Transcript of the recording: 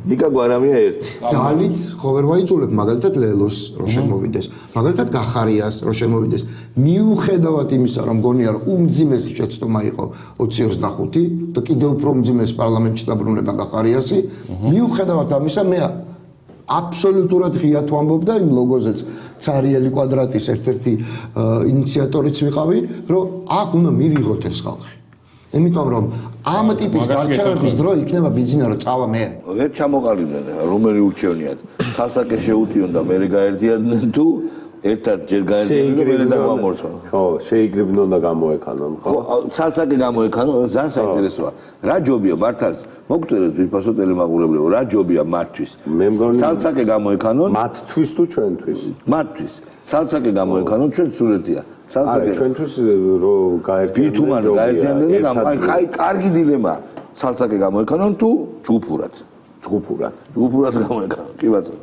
ნიკა გვარამია ერთი. ძალით ხო ვერ ვაიძულებ მაგალითად ლელოს რომ შემოვიდეს, მაგალითად გახარიას რომ შემოვიდეს. მიუხედავად იმისა, რომ მგონია რომ უმძიმესი შეცდომა იყო 25 და კიდევ უფრო უმძიმესი პარლამენტში დაბრუნება გახარიასი, მიუხედავად ამისა მე აბსოლუტურად ღიად ვამბობ და იმ ლოგოზეც ცარიელი კვადრატის ერთ-ერთი ინიციატორიც ვიყავი, რომ აქ უნდა მივიღოთ ეს ხალხი. იმიტომ რომ ამ ტიპის გარჩევების დრო იქნება ბიძინა რომ წავა მე. ვერ ჩამოყალიბდნენ რომელი ურჩევნიათ. ცალსაკე შეუტიონ და მე გაერთიანდნენ თუ ერთად ჯერ გაერთიანდნენ მე დაგვამორჩონ. ხო, შეიგრიბნონ და გამოექანონ, ხო? ხო, ცალსაკე გამოექანონ, ძალიან საინტერესოა. რა ჯობია მართალ მოგწერეთ ვიფასო ტელემაყურებლებო, რა ჯობია მათთვის. მე მგონი ცალსაკე გამოექანონ მათთვის თუ ჩვენთვის? მათთვის. ცალსაკე გამოექანონ ჩვენ სულეთია. არა, ჩვენთვის რო გაერთიანდნენ. ბითუმან გაერთიანდნენ და აი კარგი დილემაა. ცალსაკე გამოექანონ თუ ჯგუფურად. ჯგუფურად. ჯგუფურად გამოექანონ. კი ბატონო.